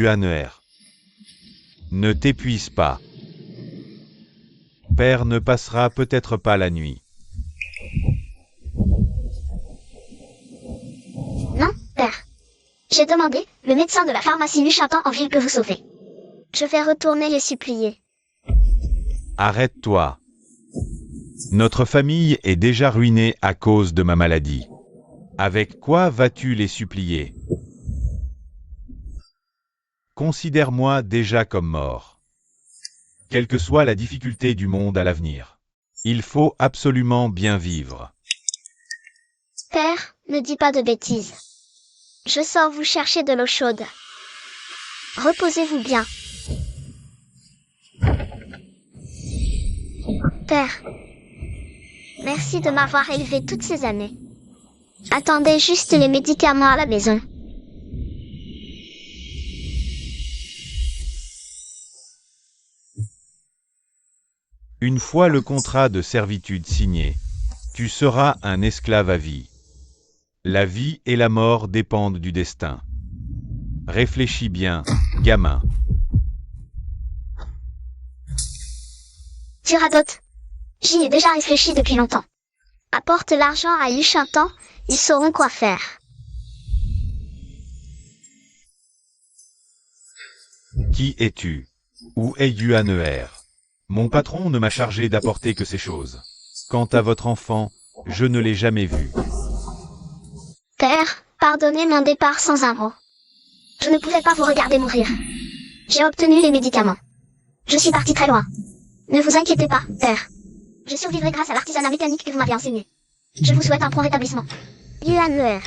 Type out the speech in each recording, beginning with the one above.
Yuaner. Ne t'épuise pas. Père ne passera peut-être pas la nuit. Non, père. J'ai demandé, le médecin de la pharmacie Luchantan en ville peut vous sauver. Je vais retourner les supplier. Arrête-toi. Notre famille est déjà ruinée à cause de ma maladie. Avec quoi vas-tu les supplier? Considère-moi déjà comme mort. Quelle que soit la difficulté du monde à l'avenir, il faut absolument bien vivre. Père, ne dis pas de bêtises. Je sors vous chercher de l'eau chaude. Reposez-vous bien. Père, merci de m'avoir élevé toutes ces années. Attendez juste les médicaments à la maison. Une fois le contrat de servitude signé, tu seras un esclave à vie. La vie et la mort dépendent du destin. Réfléchis bien, gamin. Tu radotes. J'y ai déjà réfléchi depuis longtemps. Apporte l'argent à Luchantan, ils sauront quoi faire. Qui es-tu? Où est Yuaner? Mon patron ne m'a chargé d'apporter que ces choses. Quant à votre enfant, je ne l'ai jamais vu. Père, pardonnez mon départ sans un mot. Je ne pouvais pas vous regarder mourir. J'ai obtenu les médicaments. Je suis parti très loin. Ne vous inquiétez pas, père. Je survivrai grâce à l'artisanat mécanique que vous m'avez enseigné. Je vous souhaite un prompt rétablissement. Yuaner.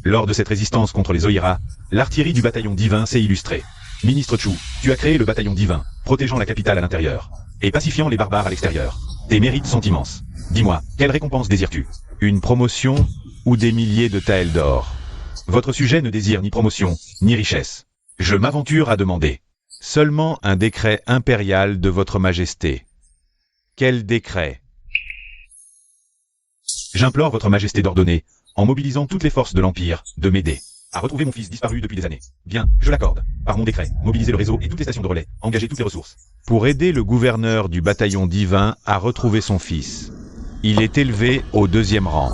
Lors de cette résistance contre les Oïra, l'artillerie du bataillon divin s'est illustrée. Ministre Chu, tu as créé le bataillon divin, protégeant la capitale à l'intérieur, et pacifiant les barbares à l'extérieur. Tes mérites sont immenses. Dis-moi, quelle récompense désires-tu? Une promotion ou des milliers de taels d'or? Votre sujet ne désire ni promotion, ni richesse. Je m'aventure à demander seulement un décret impérial de votre majesté. Quel décret? J'implore votre majesté d'ordonner, en mobilisant toutes les forces de l'Empire, de m'aider à retrouver mon fils disparu depuis des années. Bien, je l'accorde. Par mon décret, mobiliser le réseau et toutes les stations de relais, engager toutes les ressources. Pour aider le gouverneur du bataillon divin à retrouver son fils. Il est élevé au 2e rang.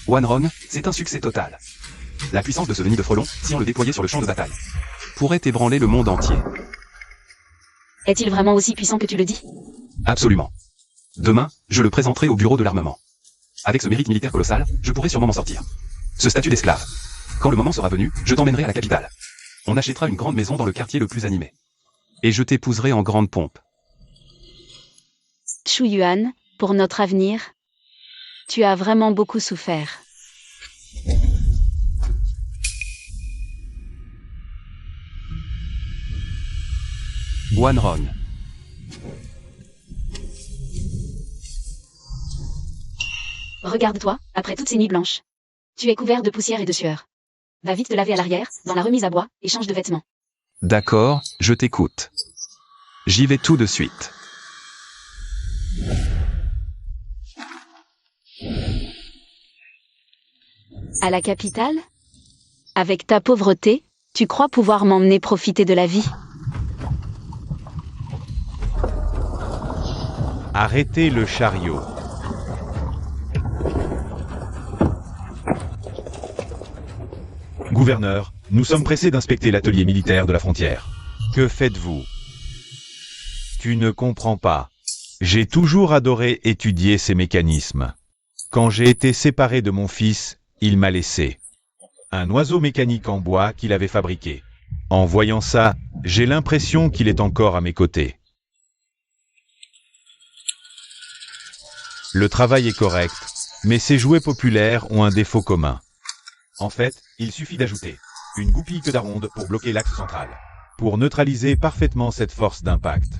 Wanrong, c'est un succès total. La puissance de ce nid de frelon, si on le déployait sur le champ de bataille, pourrait ébranler le monde entier. Est-il vraiment aussi puissant que tu le dis? Absolument. Demain, je le présenterai au bureau de l'armement. Avec ce mérite militaire colossal, je pourrai sûrement m'en sortir. Ce statut d'esclave. Quand le moment sera venu, je t'emmènerai à la capitale. On achètera une grande maison dans le quartier le plus animé. Et je t'épouserai en grande pompe. Chu Yuan, pour notre avenir, tu as vraiment beaucoup souffert. Wanrong. Regarde-toi, après toutes ces nuits blanches. Tu es couvert de poussière et de sueur. Va vite te laver à l'arrière, dans la remise à bois, et change de vêtements. D'accord, je t'écoute. J'y vais tout de suite. À la capitale? Avec ta pauvreté, tu crois pouvoir m'emmener profiter de la vie? Arrêtez le chariot. Gouverneur, nous sommes pressés d'inspecter l'atelier militaire de la frontière. Que faites-vous? Tu ne comprends pas. J'ai toujours adoré étudier ces mécanismes. Quand j'ai été séparé de mon fils, il m'a laissé un oiseau mécanique en bois qu'il avait fabriqué. En voyant ça, j'ai l'impression qu'il est encore à mes côtés. Le travail est correct, mais ces jouets populaires ont un défaut commun. En fait, il suffit d'ajouter une goupille queue d'aronde pour bloquer l'axe central, pour neutraliser parfaitement cette force d'impact.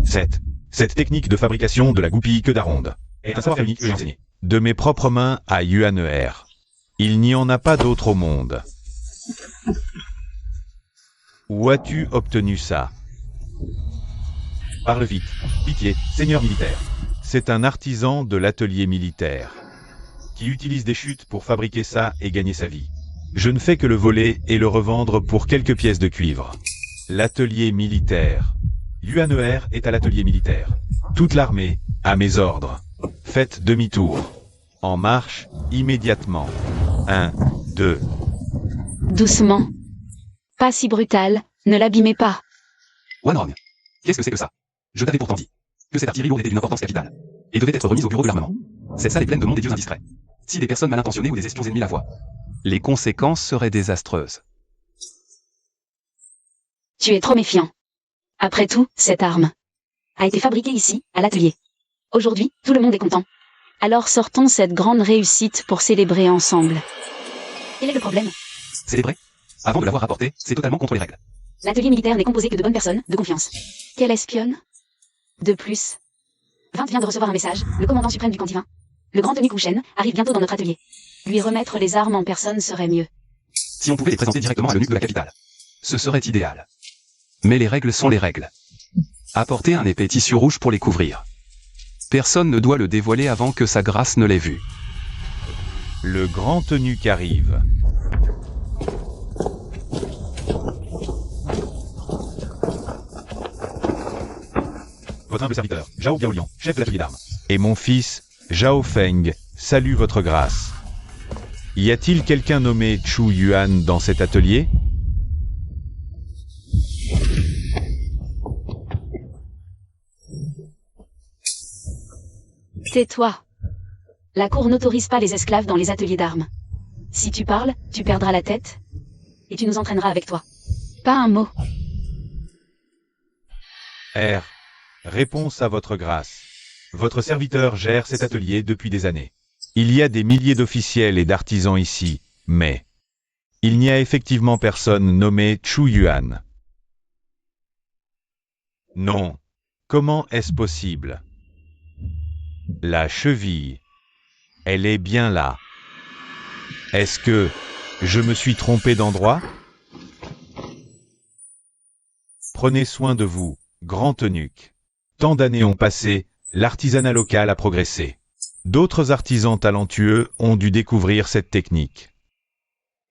Cette technique de fabrication de la goupille queue d'aronde est un savoir unique que j'ai enseigné de mes propres mains à Yuaner. Il n'y en a pas d'autre au monde. Où as-tu obtenu ça? Parle vite. Pitié, seigneur militaire. C'est un artisan de l'atelier militaire qui utilise des chutes pour fabriquer ça et gagner sa vie. Je ne fais que le voler et le revendre pour quelques pièces de cuivre. L'atelier militaire. L'UNER est à l'atelier militaire. Toute l'armée, à mes ordres. Faites demi-tour. En marche, immédiatement. 1, 2. Doucement. Pas si brutal, ne l'abîmez pas. Wanrong. Qu'est-ce que c'est que ça? Je t'avais pourtant dit que cette artillerie lourde était d'une importance capitale et devait être remise au bureau de l'armement. Cette salle est pleine de monde et dieux indiscrets. Si des personnes mal intentionnées ou des espions ennemis la voient, les conséquences seraient désastreuses. Tu es trop méfiant. Après tout, cette arme a été fabriquée ici, à l'atelier. Aujourd'hui, tout le monde est content. Alors sortons cette grande réussite pour célébrer ensemble. Quel est le problème? Célébrer? Avant de l'avoir rapporté, c'est totalement contre les règles. L'atelier militaire n'est composé que de bonnes personnes, de confiance. Quelle espionne? De plus. 20 vient de recevoir un message, le commandant suprême du camp divin. Le grand eunuque Wuchen arrive bientôt dans notre atelier. Lui remettre les armes en personne serait mieux. Si on pouvait les présenter directement à l'eunuque de la capitale, ce serait idéal. Mais les règles sont les règles. Apporter un épais tissu rouge pour les couvrir. Personne ne doit le dévoiler avant que sa grâce ne l'ait vu. Le grand eunuque arrive. Votre humble serviteur, Zhao Biaolian, chef de l'atelier d'armes. Et mon fils, Zhao Feng, salue votre grâce. Y a-t-il quelqu'un nommé Chu Yuan dans cet atelier? Tais-toi. La cour n'autorise pas les esclaves dans les ateliers d'armes. Si tu parles, tu perdras la tête, et tu nous entraîneras avec toi. Pas un mot. R. Réponse à votre grâce. Votre serviteur gère cet atelier depuis des années. Il y a des milliers d'officiels et d'artisans ici, mais il n'y a effectivement personne nommé Chu Yuan. Non. Comment est-ce possible? La cheville. Elle est bien là. Est-ce que je me suis trompé d'endroit? Prenez soin de vous, grand eunuque. Tant d'années ont passé, l'artisanat local a progressé. D'autres artisans talentueux ont dû découvrir cette technique.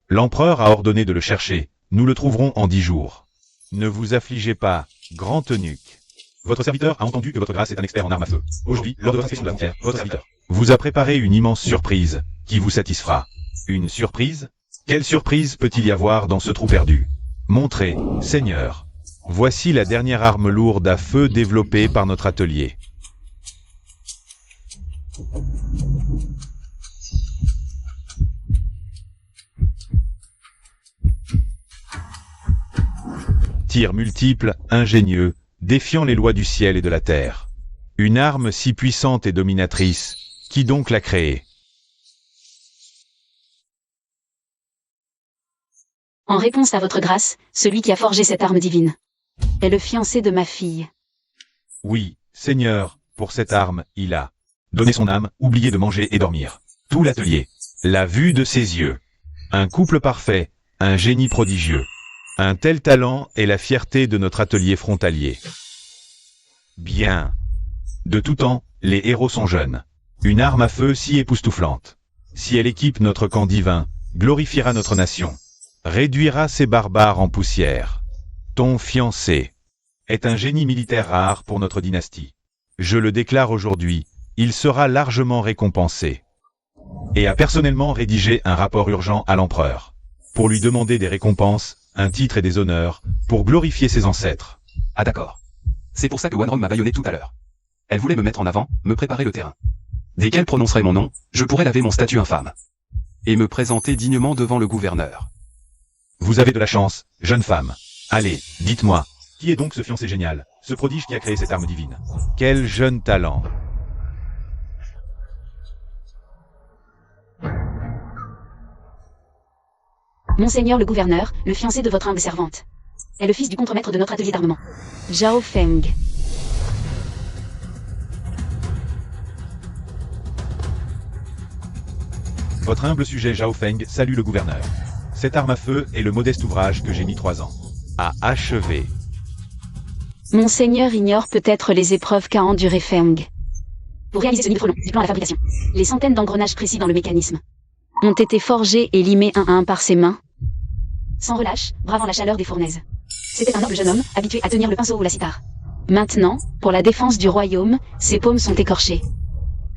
L'empereur a ordonné de le chercher, nous le trouverons en 10 jours. Ne vous affligez pas, grand eunuque. Votre serviteur a entendu que votre grâce est un expert en armes à feu. Aujourd'hui, lors de votre inspection de la frontière, votre serviteur vous a préparé une immense surprise, qui vous satisfera. Une surprise? Quelle surprise peut-il y avoir dans ce trou perdu? Montrez, Seigneur. Voici la dernière arme lourde à feu développée par notre atelier. Tir multiple, ingénieux, défiant les lois du ciel et de la terre. Une arme si puissante et dominatrice, qui donc l'a créée? En réponse à votre grâce, celui qui a forgé cette arme divine est le fiancé de ma fille. Oui, Seigneur, pour cette arme, il a donné son âme, oublié de manger et dormir. Tout l'atelier. La vue de ses yeux. Un couple parfait, un génie prodigieux. Un tel talent est la fierté de notre atelier frontalier. Bien. De tout temps, les héros sont jeunes. Une arme à feu si époustouflante. Si elle équipe notre camp divin, glorifiera notre nation. Réduira ces barbares en poussière. Ton fiancé est un génie militaire rare pour notre dynastie. Je le déclare aujourd'hui, il sera largement récompensé. Et a personnellement rédigé un rapport urgent à l'empereur, pour lui demander des récompenses, un titre et des honneurs, pour glorifier ses ancêtres. Ah d'accord. C'est pour ça que Wanrong m'a bâillonné tout à l'heure. Elle voulait me mettre en avant, me préparer le terrain. Dès qu'elle prononcerait mon nom, je pourrais laver mon statut infâme. Et me présenter dignement devant le gouverneur. Vous avez de la chance, jeune femme. Allez, dites-moi, qui est donc ce fiancé génial, ce prodige qui a créé cette arme divine? Quel jeune talent! Monseigneur le gouverneur, le fiancé de votre humble servante, est le fils du contremaître de notre atelier d'armement, Zhao Feng. Votre humble sujet Zhao Feng salue le gouverneur. Cette arme à feu est le modeste ouvrage que j'ai mis 3 ans à achever. Monseigneur ignore peut-être les épreuves qu'a enduré Feng. Pour réaliser ce nid de frelons, du plan à la fabrication, les centaines d'engrenages précis dans le mécanisme ont été forgés et limés un à un par ses mains, sans relâche, bravant la chaleur des fournaises. C'était un noble jeune homme, habitué à tenir le pinceau ou la cithare. Maintenant, pour la défense du royaume, ses paumes sont écorchées.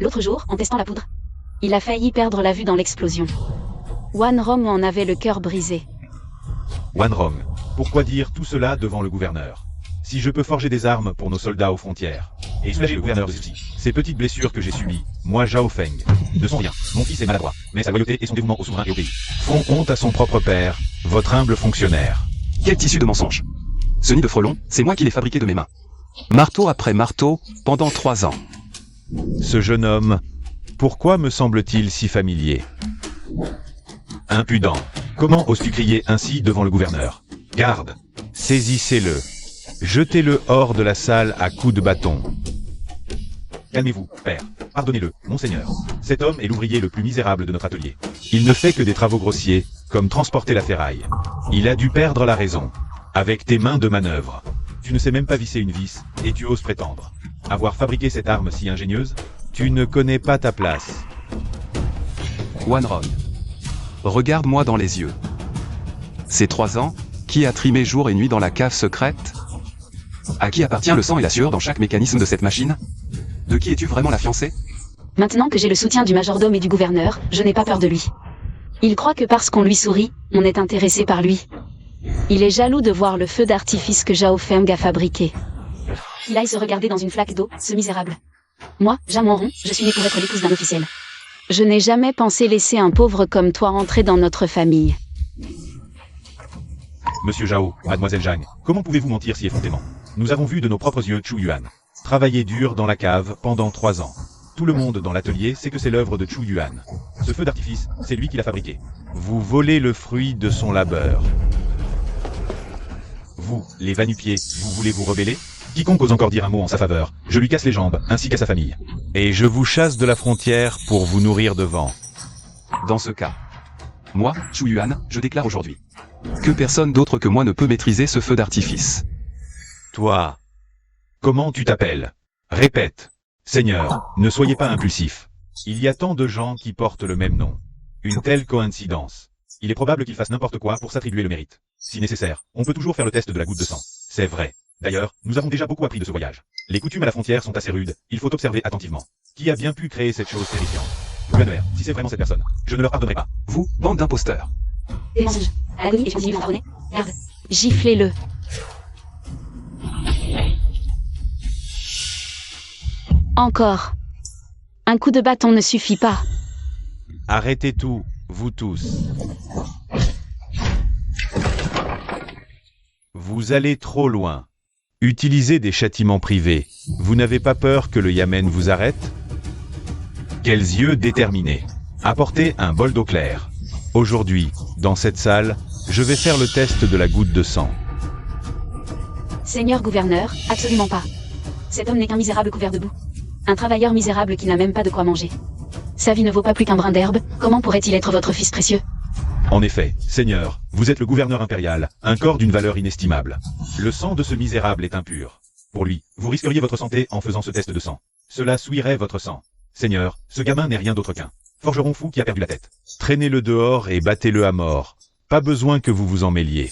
L'autre jour, en testant la poudre, il a failli perdre la vue dans l'explosion. Wanrom en avait le cœur brisé. Wanrom, pourquoi dire tout cela devant le gouverneur? Si je peux forger des armes pour nos soldats aux frontières, et soulager le gouverneur de soucis, ces petites blessures que j'ai subies, moi Zhao Feng, ne sont rien. Mon fils est maladroit, mais sa loyauté et son dévouement au souverain et au pays font honte à son propre père, votre humble fonctionnaire. Quel tissu de mensonge! Ce nid de frelons, c'est moi qui l'ai fabriqué de mes mains. Marteau après marteau, pendant 3 ans. Ce jeune homme, pourquoi me semble-t-il si familier? Impudent, comment oses-tu crier ainsi devant le gouverneur? Garde, saisissez-le, jetez-le hors de la salle à coups de bâton. Calmez-vous, père, pardonnez-le, monseigneur. Cet homme est l'ouvrier le plus misérable de notre atelier. Il ne fait que des travaux grossiers, comme transporter la ferraille. Il a dû perdre la raison. Avec tes mains de manœuvre. Tu ne sais même pas visser une vis, et tu oses prétendre avoir fabriqué cette arme si ingénieuse? Tu ne connais pas ta place. Wanrom. Regarde-moi dans les yeux. Ces 3 ans, qui a trimé jour et nuit dans la cave secrète? À qui appartient le sang et la sueur dans chaque mécanisme de cette machine? De qui es-tu vraiment la fiancée? Maintenant que j'ai le soutien du majordome et du gouverneur, je n'ai pas peur de lui. Il croit que parce qu'on lui sourit, on est intéressé par lui. Il est jaloux de voir le feu d'artifice que Zhao Feng a fabriqué. Il aille se regarder dans une flaque d'eau, ce misérable. Moi, Jamonron, je suis née pour être l'épouse d'un officiel. Je n'ai jamais pensé laisser un pauvre comme toi entrer dans notre famille. Monsieur Zhao, mademoiselle Zhang, comment pouvez-vous mentir si effrontément? Nous avons vu de nos propres yeux Chu Yuan travailler dur dans la cave pendant 3 ans. Tout le monde dans l'atelier sait que c'est l'œuvre de Chu Yuan. Ce feu d'artifice, c'est lui qui l'a fabriqué. Vous volez le fruit de son labeur. Vous, les va-nu-pieds, vous voulez vous rebeller? Quiconque ose encore dire un mot en sa faveur, je lui casse les jambes, ainsi qu'à sa famille. Et je vous chasse de la frontière pour vous nourrir de vent. Dans ce cas, moi, Chu Yuan, je déclare aujourd'hui que personne d'autre que moi ne peut maîtriser ce feu d'artifice. Toi, comment tu t'appelles? Répète. Seigneur, ne soyez pas impulsif. Il y a tant de gens qui portent le même nom. Une telle coïncidence. Il est probable qu'il fasse n'importe quoi pour s'attribuer le mérite. Si nécessaire, on peut toujours faire le test de la goutte de sang. C'est vrai. D'ailleurs, nous avons déjà beaucoup appris de ce voyage. Les coutumes à la frontière sont assez rudes, il faut observer attentivement. Qui a bien pu créer cette chose terrifiante? Gouverneur, si c'est vraiment cette personne, je ne leur pardonnerai pas. Vous, bande d'imposteurs. Des mensonges. À l'agonie et fantilie fanfaronnée. Garde. Giflez-le. Encore. Un coup de bâton ne suffit pas. Arrêtez tout, vous tous. Vous allez trop loin. Utilisez des châtiments privés. Vous n'avez pas peur que le yamen vous arrête? Quels yeux déterminés. Apportez un bol d'eau claire. Aujourd'hui, dans cette salle, je vais faire le test de la goutte de sang. Seigneur gouverneur, absolument pas. Cet homme n'est qu'un misérable couvert de boue. Un travailleur misérable qui n'a même pas de quoi manger. Sa vie ne vaut pas plus qu'un brin d'herbe, comment pourrait-il être votre fils précieux? En effet, Seigneur, vous êtes le gouverneur impérial, un corps d'une valeur inestimable. Le sang de ce misérable est impur. Pour lui, vous risqueriez votre santé en faisant ce test de sang. Cela souillerait votre sang. Seigneur, ce gamin n'est rien d'autre qu'un forgeron fou qui a perdu la tête. Traînez-le dehors et battez-le à mort. Pas besoin que vous vous en mêliez.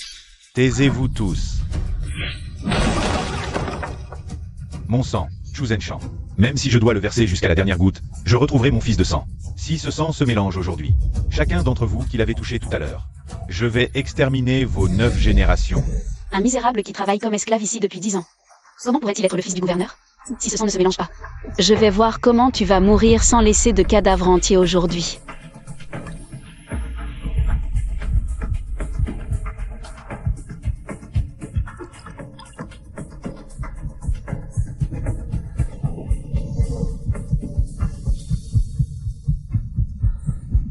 Taisez-vous tous. Mon sang, Chu Zenshan. Même si je dois le verser jusqu'à la dernière goutte, je retrouverai mon fils de sang. Si ce sang se mélange aujourd'hui, chacun d'entre vous qui l'avait touché tout à l'heure, je vais exterminer vos 9 générations. Un misérable qui travaille comme esclave ici depuis 10 ans. Comment pourrait-il être le fils du gouverneur? Si ce sang ne se mélange pas. Je vais voir comment tu vas mourir sans laisser de cadavre entier aujourd'hui.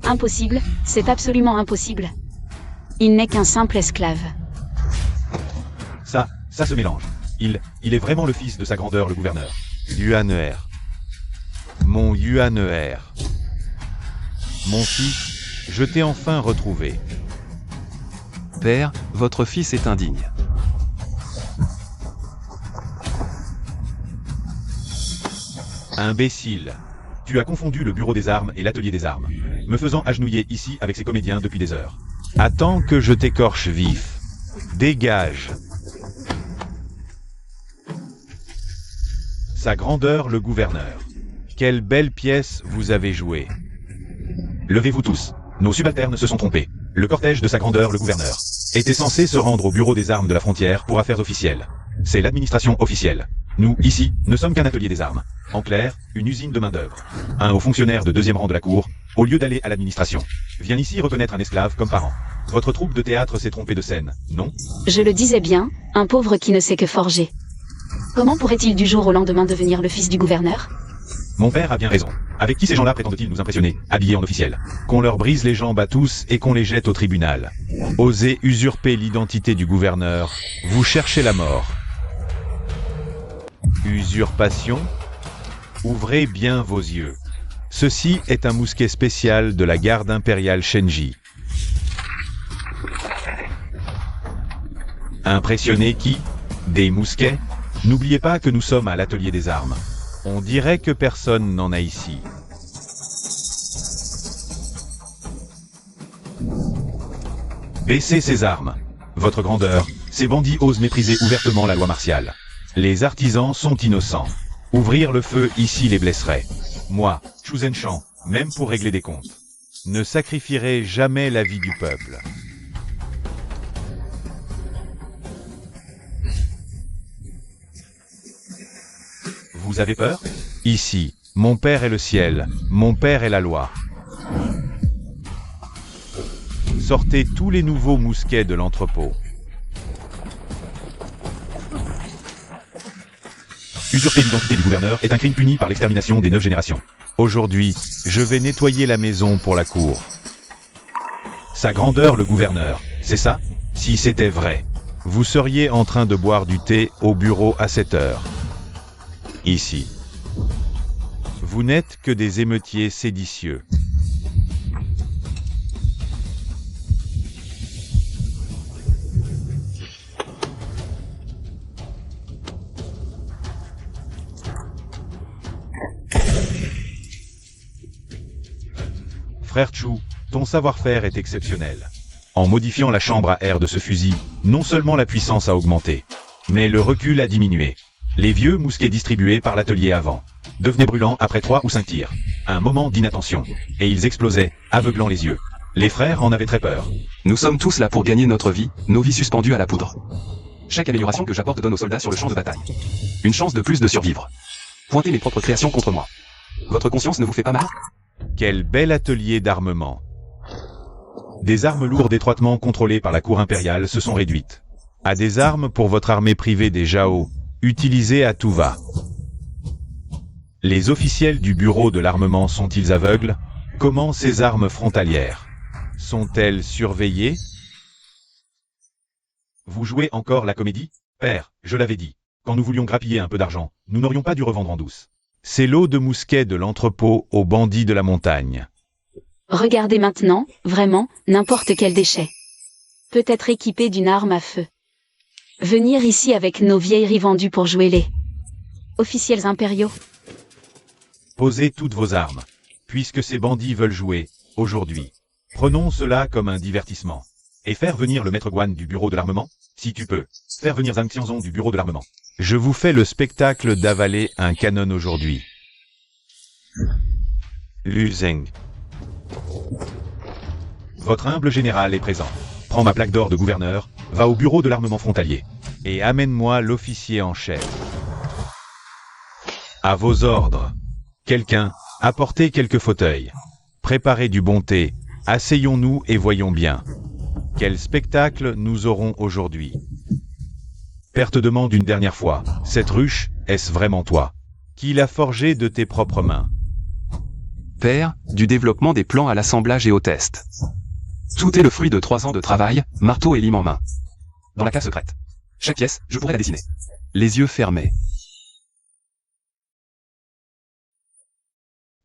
Impossible, c'est absolument impossible. Il n'est qu'un simple esclave. Ça se mélange. Il est vraiment le fils de sa grandeur, le gouverneur. Yuaner. Mon Yuaner. Mon fils, je t'ai enfin retrouvé. Père, votre fils est indigne. Imbécile. Tu as confondu le bureau des armes et l'atelier des armes, me faisant agenouiller ici avec ces comédiens depuis des heures. Attends que je t'écorche vif. Dégage. Sa grandeur le gouverneur. Quelle belle pièce vous avez jouée. Levez-vous tous. Nos subalternes se sont trompés. Le cortège de sa grandeur le gouverneur était censé se rendre au bureau des armes de la frontière pour affaires officielles. C'est l'administration officielle. Nous, ici, ne sommes qu'un atelier des armes. En clair, une usine de main-d'œuvre. Un haut fonctionnaire de deuxième rang de la cour, au lieu d'aller à l'administration, vient ici reconnaître un esclave comme parent. Votre troupe de théâtre s'est trompée de scène, non? Je le disais bien, un pauvre qui ne sait que forger. Comment pourrait-il du jour au lendemain devenir le fils du gouverneur? Mon père a bien raison. Avec qui ces gens-là prétendent-ils nous impressionner, habillés en officiel? Qu'on leur brise les jambes à tous et qu'on les jette au tribunal. Osez usurper l'identité du gouverneur, vous cherchez la mort. Usurpation? Ouvrez bien vos yeux. Ceci est un mousquet spécial de la garde impériale Shenji. Impressionné qui? Des mousquets? N'oubliez pas que nous sommes à l'atelier des armes. On dirait que personne n'en a ici. Baissez ces armes. Votre grandeur, ces bandits osent mépriser ouvertement la loi martiale. Les artisans sont innocents. Ouvrir le feu ici les blesserait. Moi, Chu Zenshan, même pour régler des comptes, ne sacrifierai jamais la vie du peuple. Vous avez peur? Ici, mon père est le ciel, mon père est la loi. Sortez tous les nouveaux mousquets de l'entrepôt. Usurper l'identité du gouverneur est un crime puni par l'extermination des 9 générations. Aujourd'hui, je vais nettoyer la maison pour la cour. Sa grandeur le gouverneur, c'est ça? Si c'était vrai, vous seriez en train de boire du thé au bureau à 7 heures. Ici. Vous n'êtes que des émeutiers séditieux. Frère Chu, ton savoir-faire est exceptionnel. En modifiant la chambre à air de ce fusil, non seulement la puissance a augmenté, mais le recul a diminué. Les vieux mousquets distribués par l'atelier avant devenaient brûlants après 3 ou 5 tirs. Un moment d'inattention, et ils explosaient, aveuglant les yeux. Les frères en avaient très peur. Nous sommes tous là pour gagner notre vie, nos vies suspendues à la poudre. Chaque amélioration que j'apporte donne aux soldats sur le champ de bataille une chance de plus de survivre. Pointez mes propres créations contre moi. Votre conscience ne vous fait pas mal? Quel bel atelier d'armement. Des armes lourdes étroitement contrôlées par la cour impériale se sont réduites à des armes pour votre armée privée des Jao, utilisées à tout va. Les officiels du bureau de l'armement sont-ils aveugles? Comment ces armes frontalières sont-elles surveillées? Vous jouez encore la comédie? Père, je l'avais dit, quand nous voulions grappiller un peu d'argent, nous n'aurions pas dû revendre en douce. C'est l'eau de mousquet de l'entrepôt aux bandits de la montagne. Regardez maintenant, vraiment, n'importe quel déchet. Peut être équipé d'une arme à feu. Venir ici avec nos vieilleries vendues pour jouer les officiels impériaux. Posez toutes vos armes, puisque ces bandits veulent jouer, aujourd'hui. Prenons cela comme un divertissement. Et faire venir le maître Guan du bureau de l'armement, si tu peux. Faire venir Zhang Xianzong du bureau de l'armement. Je vous fais le spectacle d'avaler un canon aujourd'hui. Lu Zeng. Votre humble général est présent. Prends ma plaque d'or de gouverneur, va au bureau de l'armement frontalier. Et amène-moi l'officier en chef. À vos ordres. Quelqu'un, apportez quelques fauteuils. Préparez du bon thé. Asseyons-nous et voyons bien. Quel spectacle nous aurons aujourd'hui? Père te demande une dernière fois, cette ruche, est-ce vraiment toi? Qui l'a forgée de tes propres mains? Père, du développement des plans à l'assemblage et au test. Tout est le fruit de 3 ans de travail, marteau et lime en main. Dans la cave secrète. Chaque pièce, je pourrais la dessiner. Les yeux fermés.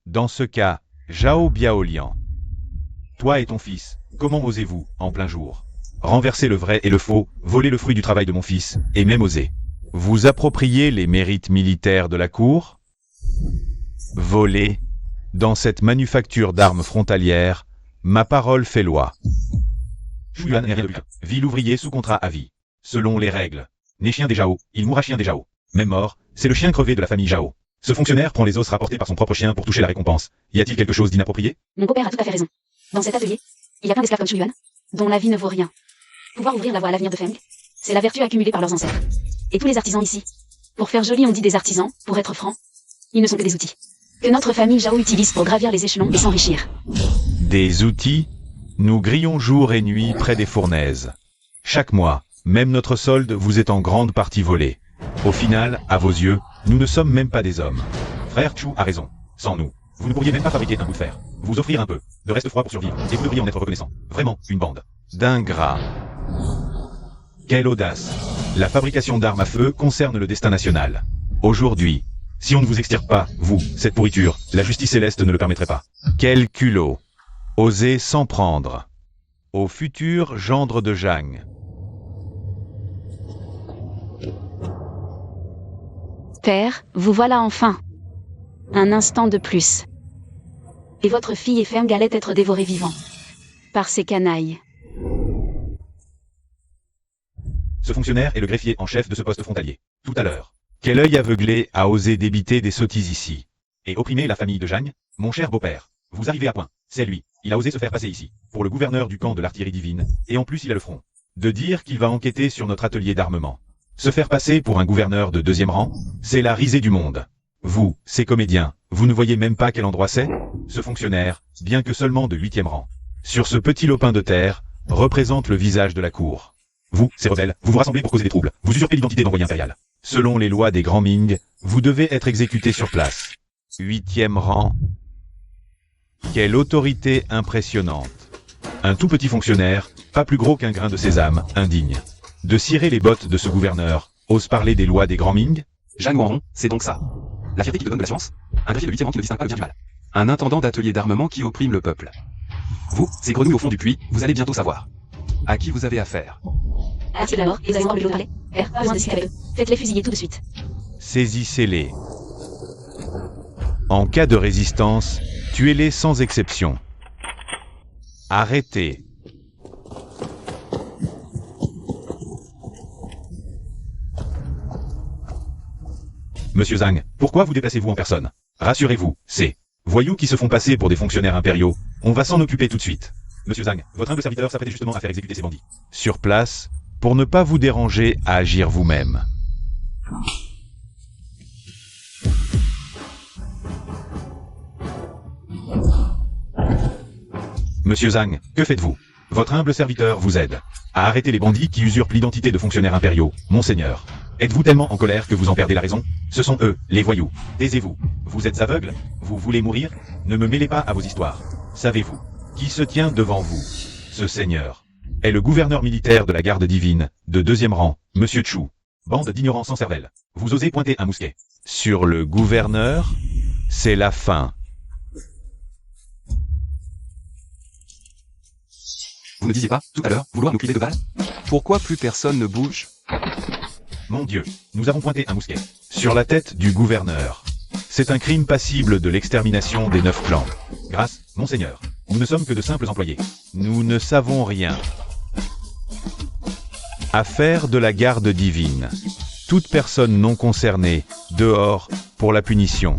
Dans ce cas, Zhao Biaolian. Toi et ton fils, comment osez-vous, en plein jour, renverser le vrai et le faux, voler le fruit du travail de mon fils, et même oser vous approprier les mérites militaires de la cour? Voler. Dans cette manufacture d'armes frontalières, ma parole fait loi. Chu Yuan est ville ouvrier sous contrat à vie. Selon les règles. Né chien des Zhao, il mourra chien des Zhao. Même mort, c'est le chien crevé de la famille Zhao. Ce fonctionnaire prend les os rapportés par son propre chien pour toucher la récompense. Y a-t-il quelque chose d'inapproprié? Mon beau-père a tout à fait raison. Dans cet atelier, il y a plein d'esclaves comme Chu Yuan, dont la vie ne vaut rien. Pouvoir ouvrir la voie à l'avenir de Feng, c'est la vertu accumulée par leurs ancêtres. Et tous les artisans ici. Pour faire joli on dit des artisans, pour être franc, ils ne sont que des outils. Que notre famille Zhao utilise pour gravir les échelons et s'enrichir. Des outils? Nous grillons jour et nuit près des fournaises. Chaque mois, même notre solde vous est en grande partie volé. Au final, à vos yeux, nous ne sommes même pas des hommes. Frère Chu a raison. Sans nous, vous ne pourriez même pas fabriquer un bout de fer. Vous offrir un peu de reste froid pour survivre, et vous devriez en être reconnaissant. Vraiment, une bande d'ingrats. Quelle audace! La fabrication d'armes à feu concerne le destin national. Aujourd'hui, si on ne vous extirpe pas, vous, cette pourriture, la justice céleste ne le permettrait pas. Quel culot! Oser s'en prendre au futur gendre de Zhang. Père, vous voilà enfin. Un instant de plus. Et votre fille et Feng allait être dévorée vivant. Par ces canailles. Ce fonctionnaire est le greffier en chef de ce poste frontalier. Tout à l'heure. Quel œil aveuglé a osé débiter des sottises ici. Et opprimer la famille de Zhang, mon cher beau-père. Vous arrivez à point. C'est lui. Il a osé se faire passer ici, pour le gouverneur du camp de l'artillerie divine, et en plus il a le front. De dire qu'il va enquêter sur notre atelier d'armement. Se faire passer pour un gouverneur de 2e rang, c'est la risée du monde. Vous, ces comédiens, vous ne voyez même pas quel endroit c'est? Ce fonctionnaire, bien que seulement de 8e rang, sur ce petit lopin de terre, représente le visage de la cour. Vous, ces rebelles, vous vous rassemblez pour causer des troubles, vous usurpez l'identité d'envoyé impérial. Selon les lois des grands Ming, vous devez être exécuté sur place. 8e rang. Quelle autorité impressionnante. Un tout petit fonctionnaire, pas plus gros qu'un grain de sésame, indigne. De cirer les bottes de ce gouverneur, ose parler des lois des grands Ming? Zhang Guanrong, c'est donc ça. La fierté qui te donne de la science. Un greffier de 8e rang qui ne distingue pas le bien du mal. Un intendant d'atelier d'armement qui opprime le peuple. Vous, ces grenouilles au fond du puits, vous allez bientôt savoir. À qui vous avez affaire. A-t-il alors, et vous avez entendu le parler? Père, pas besoin de discuter avec eux. Faites-les fusiller tout de suite. Saisissez-les. En cas de résistance, tuez-les sans exception. Arrêtez. Monsieur Zhang, pourquoi vous déplacez-vous en personne? Rassurez-vous, ces voyous qui se font passer pour des fonctionnaires impériaux, on va s'en occuper tout de suite. Monsieur Zhang, votre humble serviteur s'apprêtait justement à faire exécuter ces bandits. Sur place, pour ne pas vous déranger à agir vous-même. Monsieur Zhang, que faites-vous? Votre humble serviteur vous aide à arrêter les bandits qui usurpent l'identité de fonctionnaires impériaux, monseigneur. Êtes-vous tellement en colère que vous en perdez la raison? Ce sont eux, les voyous. Taisez-vous. Vous êtes aveugle? Vous voulez mourir? Ne me mêlez pas à vos histoires. Savez-vous qui se tient devant vous? Ce seigneur est le gouverneur militaire de la garde divine, de 2e rang, Monsieur Chu. Bande d'ignorants sans cervelle. Vous osez pointer un mousquet sur le gouverneur? C'est la fin. Vous ne disiez pas, tout à l'heure, vouloir nous priver de balles? Pourquoi plus personne ne bouge? Mon Dieu, nous avons pointé un mousquet sur la tête du gouverneur. C'est un crime passible de l'extermination des 9 clans. Grâce, monseigneur, nous ne sommes que de simples employés. Nous ne savons rien. Affaire de la garde divine. Toute personne non concernée, dehors, pour la punition.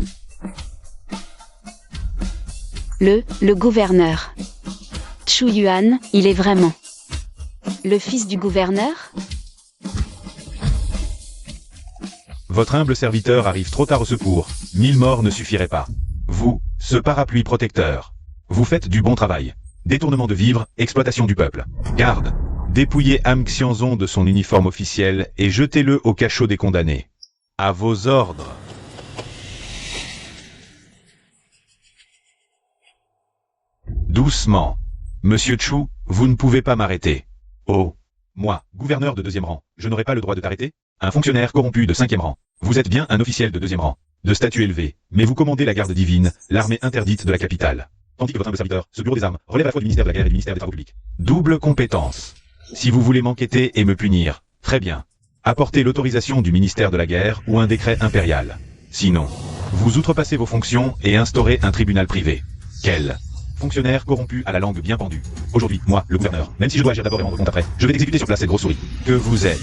Le gouverneur. Chu Yuan, il est vraiment le fils du gouverneur? Votre humble serviteur arrive trop tard au secours. 1000 morts ne suffiraient pas. Vous, ce parapluie protecteur. Vous faites du bon travail. Détournement de vivres, exploitation du peuple. Garde. Dépouillez Am Xianzong de son uniforme officiel et jetez-le au cachot des condamnés. À vos ordres. Doucement. Monsieur Chu, vous ne pouvez pas m'arrêter. Oh. Moi, gouverneur de 2e rang, je n'aurai pas le droit de t'arrêter? Un fonctionnaire corrompu de 5e rang. Vous êtes bien un officiel de 2e rang, de statut élevé, mais vous commandez la garde divine, l'armée interdite de la capitale. Tandis que votre humble serviteur, ce bureau des armes, relève à la fois du ministère de la guerre et du ministère des travaux publics. Double compétence. Si vous voulez m'enquêter et me punir, très bien. Apportez l'autorisation du ministère de la guerre ou un décret impérial. Sinon, Vous outrepassez vos fonctions et instaurez un tribunal privé. Quel fonctionnaire corrompu à la langue bien pendue. Aujourd'hui, moi, le gouverneur, même si je dois agir d'abord et rendre compte après, je vais exécuter sur place cette grosse souris. Que vous êtes.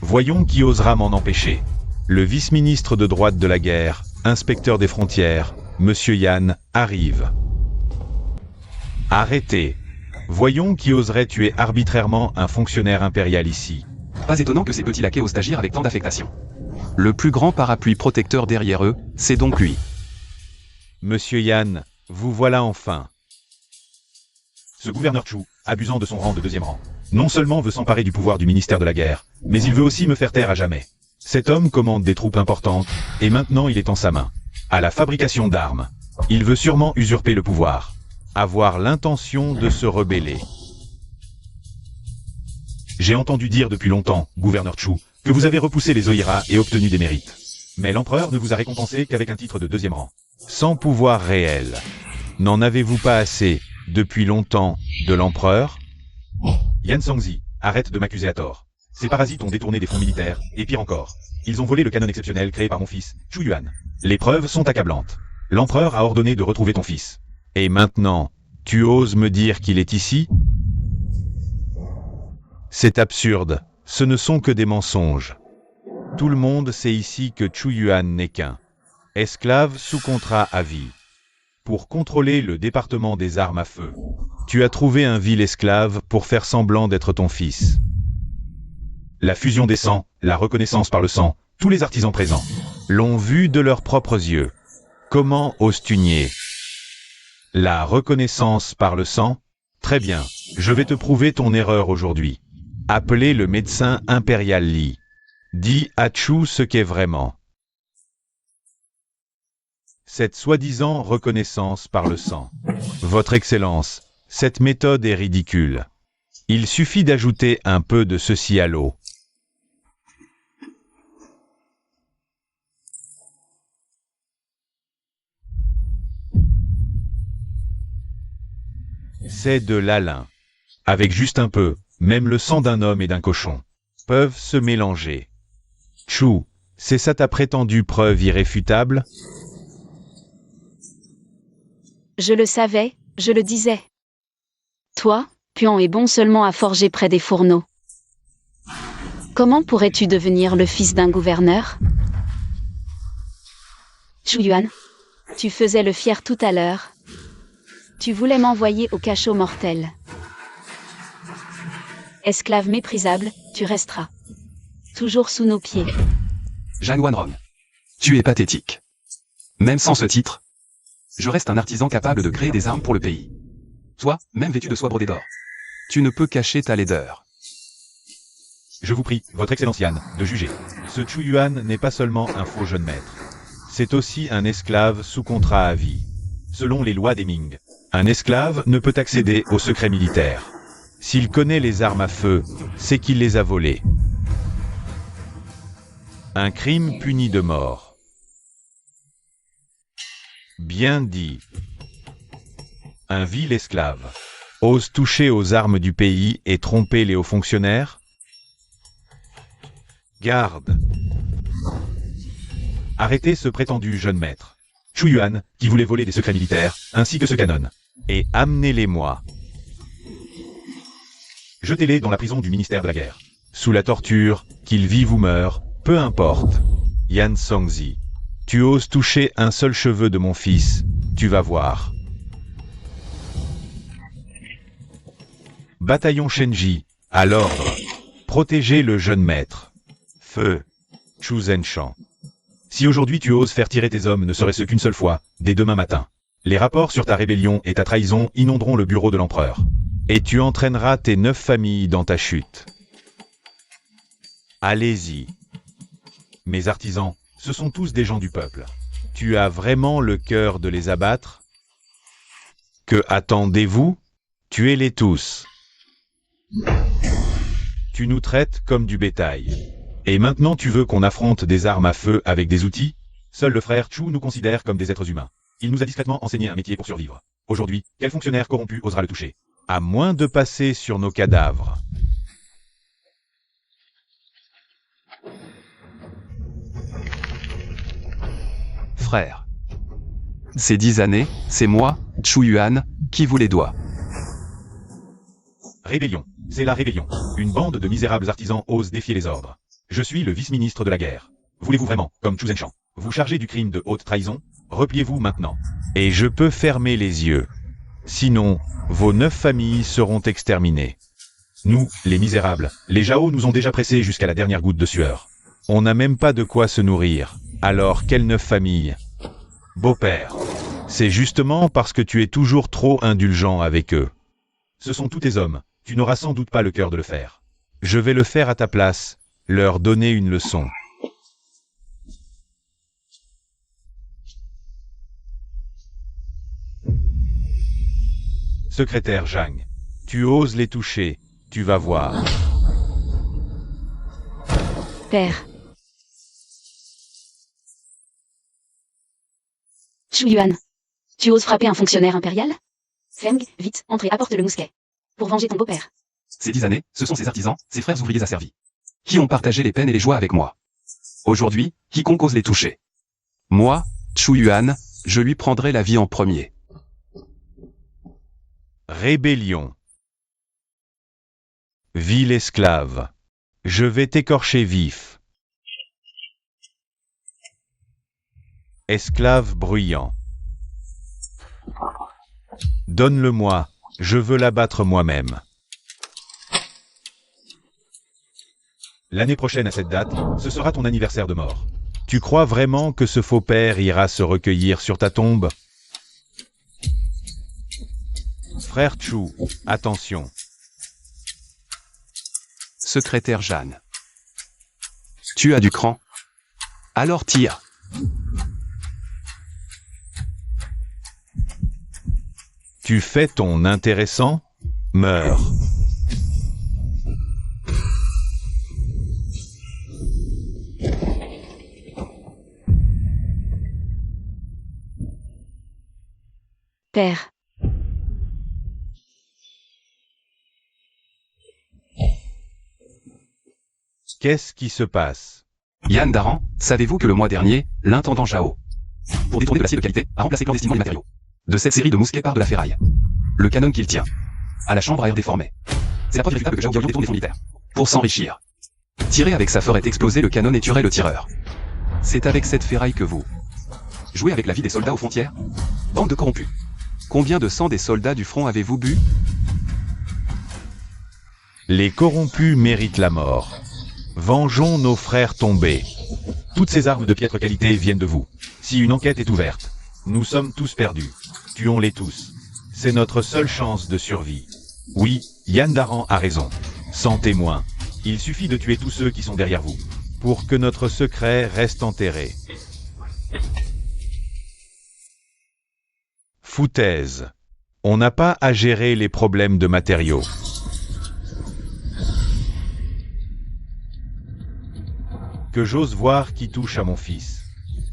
Voyons qui osera m'en empêcher. Le vice-ministre de droite de la guerre, inspecteur des frontières, Monsieur Yann, arrive. Arrêtez. Voyons qui oserait tuer arbitrairement un fonctionnaire impérial ici. Pas étonnant que ces petits laquais osent agir avec tant d'affectation. Le plus grand parapluie protecteur derrière eux, c'est donc lui. Monsieur Yann, vous voilà enfin. Ce gouverneur Chu, abusant de son rang de deuxième rang, non seulement veut s'emparer du pouvoir du ministère de la guerre, mais il veut aussi me faire taire à jamais. Cet homme commande des troupes importantes, et maintenant il est en sa main. À la fabrication d'armes. Il veut sûrement usurper le pouvoir. Avoir l'intention de se rebeller. J'ai entendu dire depuis longtemps, gouverneur Chu, que vous avez repoussé les Oira et obtenu des mérites. Mais l'empereur ne vous a récompensé qu'avec un titre de deuxième rang. Sans pouvoir réel. N'en avez-vous pas assez, depuis longtemps, de l'empereur? Yan Songzi, arrête de m'accuser à tort. Ces parasites ont détourné des fonds militaires, et pire encore. Ils ont volé le canon exceptionnel créé par mon fils, Chu Yuan. Les preuves sont accablantes. L'empereur a ordonné de retrouver ton fils. Et maintenant, tu oses me dire qu'il est ici? C'est absurde. Ce ne sont que des mensonges. Tout le monde sait ici que Chu Yuan n'est qu'un esclave sous contrat à vie. Pour contrôler le département des armes à feu, tu as trouvé un vil esclave pour faire semblant d'être ton fils. La fusion des sangs, la reconnaissance par le sang, tous les artisans présents l'ont vu de leurs propres yeux. Comment oses-tu nier? La reconnaissance par le sang? Très bien, je vais te prouver ton erreur aujourd'hui. Appelez le médecin impérial Li. Dis à Chu ce qu'est vraiment cette soi-disant reconnaissance par le sang. Votre Excellence, cette méthode est ridicule. Il suffit d'ajouter un peu de ceci à l'eau. C'est de l'alun. Avec juste un peu, même le sang d'un homme et d'un cochon peuvent se mélanger. Chu, c'est ça ta prétendue preuve irréfutable? Je le savais, je le disais. Toi, Puan est bon seulement à forger près des fourneaux. Comment pourrais-tu devenir le fils d'un gouverneur? Chu Yuan, tu faisais le fier tout à l'heure. Tu voulais m'envoyer au cachot mortel. Esclave méprisable, tu resteras. Toujours sous nos pieds. Zhang Wanrong. Tu es pathétique. Même sans ce titre, je reste un artisan capable de créer des armes pour le pays. Toi, même vêtu de soie brodée d'or, tu ne peux cacher ta laideur. Je vous prie, votre Excellence Yan, de juger. Ce Chu Yuan n'est pas seulement un faux jeune maître. C'est aussi un esclave sous contrat à vie. Selon les lois des Ming, un esclave ne peut accéder aux secrets militaires. S'il connaît les armes à feu, c'est qu'il les a volées. Un crime puni de mort. Bien dit. Un vil esclave ose toucher aux armes du pays et tromper les hauts fonctionnaires? Garde. Arrêtez ce prétendu jeune maître, Chu Yuan, qui voulait voler des secrets militaires, ainsi que ce canon. Et amenez-les-moi. Jetez-les dans la prison du ministère de la guerre. Sous la torture, qu'ils vivent ou meurent, peu importe. Yan Songzi, tu oses toucher un seul cheveu de mon fils, tu vas voir. Bataillon Shenji, à l'ordre. Protégez le jeune maître. Feu. Chu Zenshan. Si aujourd'hui tu oses faire tirer tes hommes ne serait-ce qu'une seule fois, dès demain matin, les rapports sur ta rébellion et ta trahison inonderont le bureau de l'empereur. Et tu entraîneras tes 9 familles dans ta chute. Allez-y. Mes artisans, ce sont tous des gens du peuple. Tu as vraiment le cœur de les abattre? Que attendez-vous? Tuez-les tous. Tu nous traites comme du bétail. Et maintenant tu veux qu'on affronte des armes à feu avec des outils? Seul le frère Chu nous considère comme des êtres humains. Il nous a discrètement enseigné un métier pour survivre. Aujourd'hui, quel fonctionnaire corrompu osera le toucher? À moins de passer sur nos cadavres. Frère. Ces 10 années, c'est moi, Chu Yuan, qui vous les dois. Rébellion. C'est la rébellion. Une bande de misérables artisans ose défier les ordres. Je suis le vice-ministre de la guerre. Voulez-vous vraiment, comme Chu Zenshan, vous charger du crime de haute trahison? Repliez-vous maintenant. Et je peux fermer les yeux. Sinon, vos 9 familles seront exterminées. Nous, les misérables, les Zhao nous ont déjà pressés jusqu'à la dernière goutte de sueur. On n'a même pas de quoi se nourrir. Alors, quelles 9 familles? Beau-père, c'est justement parce que tu es toujours trop indulgent avec eux. Ce sont tous tes hommes, tu n'auras sans doute pas le cœur de le faire. Je vais le faire à ta place, leur donner une leçon. Secrétaire Zhang, tu oses les toucher, tu vas voir. Père. Chu Yuan. Tu oses frapper un fonctionnaire impérial? Feng, vite, entrez, apporte le mousquet. Pour venger ton beau-père. Ces 10 années, ce sont ces artisans, ces frères ouvriers asservis, qui ont partagé les peines et les joies avec moi. Aujourd'hui, quiconque ose les toucher. Moi, Chu Yuan, je lui prendrai la vie en premier. Rébellion. Vil esclave. Je vais t'écorcher vif. Esclave bruyant. Donne-le-moi, je veux l'abattre moi-même. L'année prochaine à cette date, ce sera ton anniversaire de mort. Tu crois vraiment que ce faux père ira se recueillir sur ta tombe? Frère Chu, attention. Secrétaire Jeanne. Tu as du cran? Alors tire. Tu fais ton intéressant? Meurs. Père. Qu'est-ce qui se passe? Yan Daran, savez-vous que le mois dernier, l'intendant Zhao, pour détourner de l'acier de qualité, a remplacé clandestinement les matériaux de cette série de mousquets par de la ferraille. Le canon qu'il tient, à la chambre à air déformé. C'est la preuve irréfutable que Zhao Yaoyong détourne des fonds militaires pour s'enrichir. Tirer avec ça ferait exploser le canon et tuerait le tireur. C'est avec cette ferraille que vous jouez avec la vie des soldats aux frontières? Bande de corrompus. Combien de sang des soldats du front avez-vous bu? Les corrompus méritent la mort. Vengeons nos frères tombés. Toutes ces armes de piètre qualité viennent de vous. Si une enquête est ouverte, nous sommes tous perdus. Tuons-les tous. C'est notre seule chance de survie. Oui, Yan Daran a raison. Sans témoin, il suffit de tuer tous ceux qui sont derrière vous, pour que notre secret reste enterré. Foutaise. On n'a pas à gérer les problèmes de matériaux. Que j'ose voir qui touche à mon fils,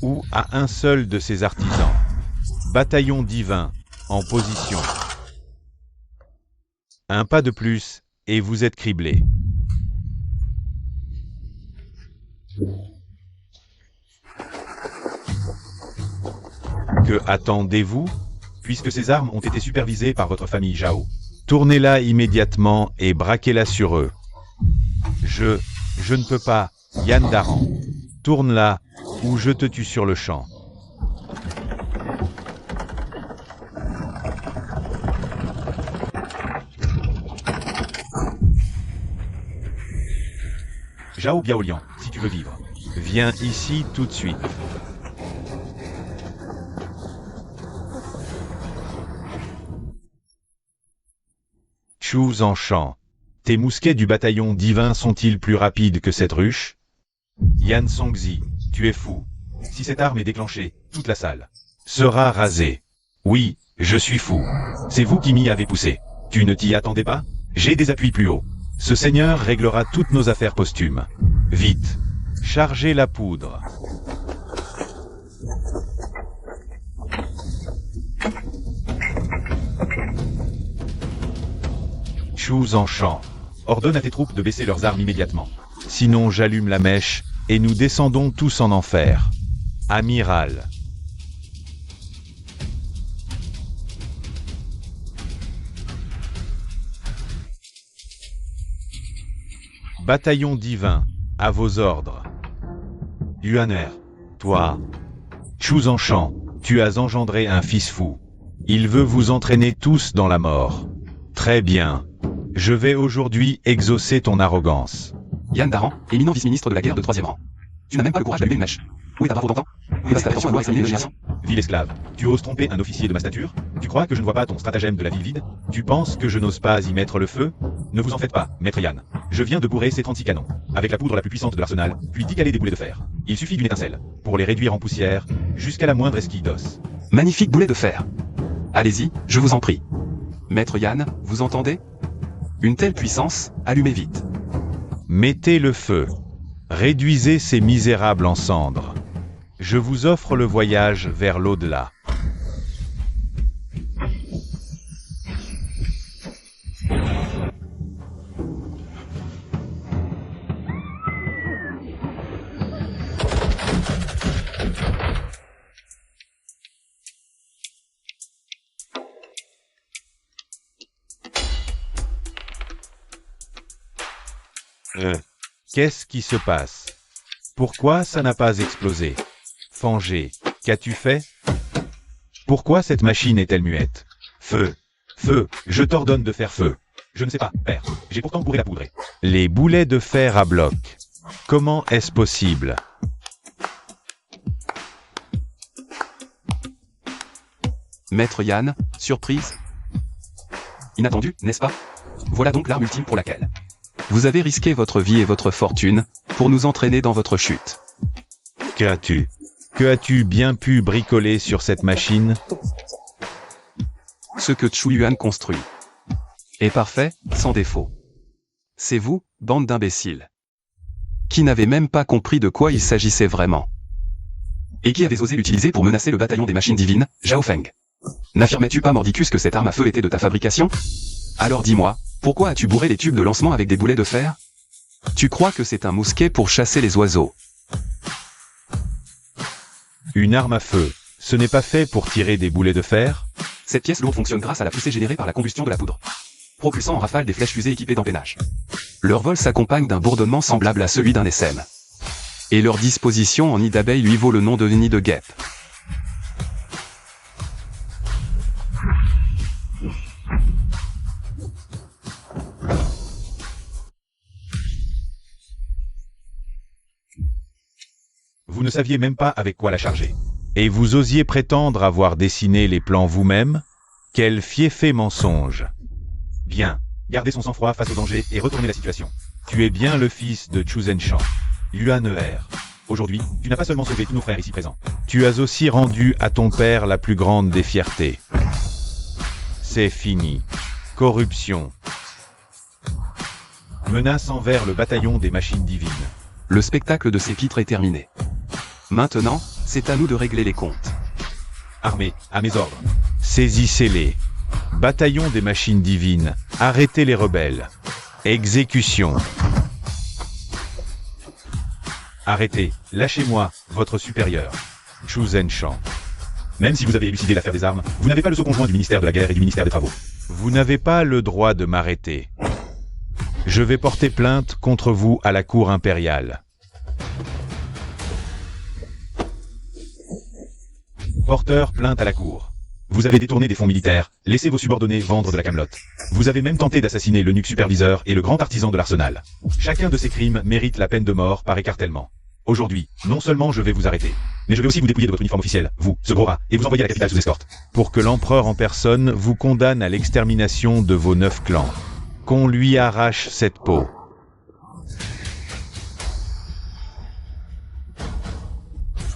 ou à un seul de ses artisans. Bataillon divin, en position. Un pas de plus, et vous êtes criblés. Que attendez-vous? Puisque ces armes ont été supervisées par votre famille Zhao. Tournez-la immédiatement et braquez-la sur eux. Je ne peux pas, Yan Daran. Tourne-la, ou je te tue sur le champ. Zhao Biaolian, si tu veux vivre, viens ici tout de suite. Chu Zenshan, tes mousquets du bataillon divin sont-ils plus rapides que cette ruche? Yan Songzi, tu es fou. Si cette arme est déclenchée, toute la salle sera rasée. Oui, je suis fou. C'est vous qui m'y avez poussé. Tu ne t'y attendais pas? J'ai des appuis plus hauts. Ce seigneur réglera toutes nos affaires posthumes. Vite, chargez la poudre. Chu Zenshan, ordonne à tes troupes de baisser leurs armes immédiatement. Sinon j'allume la mèche, et nous descendons tous en enfer. Amiral. Bataillon divin, à vos ordres. Yuaner, toi. Chu Zanshan, tu as engendré un fils fou. Il veut vous entraîner tous dans la mort. Très bien. Je vais aujourd'hui exaucer ton arrogance. Yann Daran, éminent vice-ministre de la guerre de 3e rang. Tu n'as même pas le courage d'allumer une mèche. Où est ta bravo d'antan? Où est ta prétention à vouloir examiner les générations? Vil esclave, tu oses tromper un officier de ma stature? Tu crois que je ne vois pas ton stratagème de la ville vide? Tu penses que je n'ose pas y mettre le feu? Ne vous en faites pas, maître Yann. Je viens de bourrer ces 36 canons, avec la poudre la plus puissante de l'arsenal, puis d'y caler des boulets de fer. Il suffit d'une étincelle, pour les réduire en poussière, jusqu'à la moindre esquille d'os. Magnifique boulet de fer. Allez-y, je vous en prie. Maître Yann, vous entendez? Une telle puissance, allumez vite. Mettez le feu. Réduisez ces misérables en cendres. Je vous offre le voyage vers l'au-delà. Qu'est-ce qui se passe? Pourquoi ça n'a pas explosé? Fangé, qu'as-tu fait? Pourquoi cette machine est-elle muette? Feu! Feu! Je t'ordonne de faire feu! Je ne sais pas, père. J'ai pourtant bourré la poudre. Les boulets de fer à bloc. Comment est-ce possible? Maître Yann, surprise? Inattendu, n'est-ce pas? Voilà donc l'arme ultime pour laquelle vous avez risqué votre vie et votre fortune, pour nous entraîner dans votre chute. Que as-tu bien pu bricoler sur cette machine? Ce que Chu Yuan construit est parfait, sans défaut. C'est vous, bande d'imbéciles, qui n'avez même pas compris de quoi il s'agissait vraiment. Et qui avez osé l'utiliser pour menacer le bataillon des machines divines, Zhao Feng. N'affirmais-tu pas mordicus que cette arme à feu était de ta fabrication? Alors dis-moi, pourquoi as-tu bourré les tubes de lancement avec des boulets de fer? Tu crois que c'est un mousquet pour chasser les oiseaux? Une arme à feu, ce n'est pas fait pour tirer des boulets de fer? Cette pièce lourde fonctionne grâce à la poussée générée par la combustion de la poudre, propulsant en rafale des flèches fusées équipées d'empennage. Leur vol s'accompagne d'un bourdonnement semblable à celui d'un essaim. Et leur disposition en nid d'abeille lui vaut le nom de nid de guêpe. Vous ne saviez même pas avec quoi la charger. Et vous osiez prétendre avoir dessiné les plans vous-même? Quel fieffé mensonge! Bien, gardez son sang-froid face au danger et retournez la situation. Tu es bien le fils de Chu Zanshan, Yuaner. Aujourd'hui, tu n'as pas seulement sauvé tous nos frères ici présents. Tu as aussi rendu à ton père la plus grande des fiertés. C'est fini. Corruption. Menace envers le bataillon des machines divines. Le spectacle de ces pitres est terminé. Maintenant, c'est à nous de régler les comptes. Armée, à mes ordres. Saisissez-les. Bataillon des machines divines, arrêtez les rebelles. Exécution. Arrêtez, lâchez-moi, votre supérieur. Chu Zanshan. Même si vous avez élucidé l'affaire des armes, vous n'avez pas le sous-conjoint du ministère de la Guerre et du ministère des Travaux. Vous n'avez pas le droit de m'arrêter. Je vais porter plainte contre vous à la cour impériale. Porteur plainte à la cour. Vous avez détourné des fonds militaires, laissé vos subordonnés vendre de la camelote. Vous avez même tenté d'assassiner l'eunuque superviseur et le grand artisan de l'arsenal. Chacun de ces crimes mérite la peine de mort par écartèlement. Aujourd'hui, non seulement je vais vous arrêter, mais je vais aussi vous dépouiller de votre uniforme officiel, vous, ce gros rat, et vous envoyer à la capitale sous escorte. Pour que l'empereur en personne vous condamne à l'extermination de vos 9 clans. Qu'on lui arrache cette peau.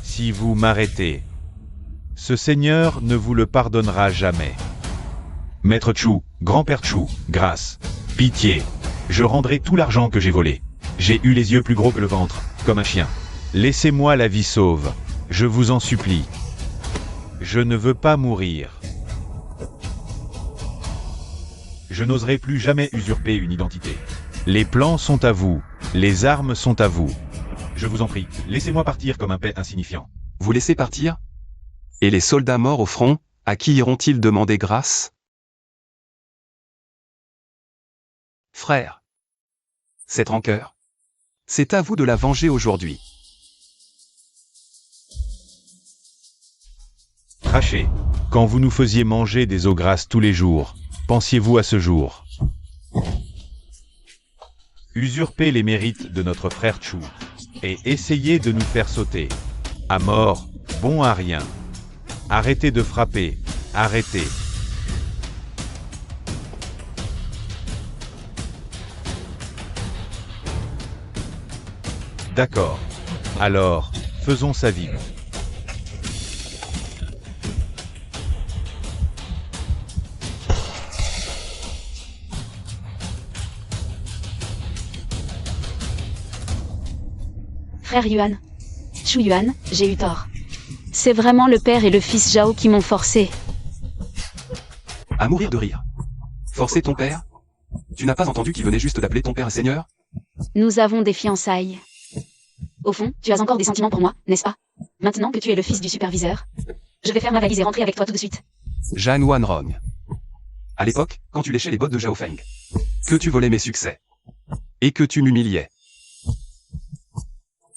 Si vous m'arrêtez, ce seigneur ne vous le pardonnera jamais. Maître Chu, grand-père Chu, grâce, pitié, je rendrai tout l'argent que j'ai volé. J'ai eu les yeux plus gros que le ventre, comme un chien. Laissez-moi la vie sauve, je vous en supplie. Je ne veux pas mourir. Je n'oserai plus jamais usurper une identité. Les plans sont à vous, les armes sont à vous. Je vous en prie, laissez-moi partir comme un paix insignifiant. Vous laissez partir? Et les soldats morts au front, à qui iront-ils demander grâce? Frère. Cette rancœur, C'est à vous de la venger aujourd'hui. Crachez. Quand vous nous faisiez manger des eaux grasses tous les jours, pensiez-vous à ce jour? Usurpez les mérites de notre frère Chu, et essayez de nous faire sauter. À mort, bon à rien. Arrêtez de frapper, arrêtez. D'accord. Alors, faisons ça vite. Frère Yuan. Chu Yuan, j'ai eu tort. C'est vraiment le père et le fils Zhao qui m'ont forcé. À mourir de rire. Forcer ton père? Tu n'as pas entendu qu'il venait juste d'appeler ton père Seigneur? Nous avons des fiançailles. Au fond, tu as encore des sentiments pour moi, n'est-ce pas? Maintenant que tu es le fils du superviseur, je vais faire ma valise et rentrer avec toi tout de suite. Zhan Wanrong. À l'époque, quand tu léchais les bottes de Zhao Feng, que tu volais mes succès, et que tu m'humiliais.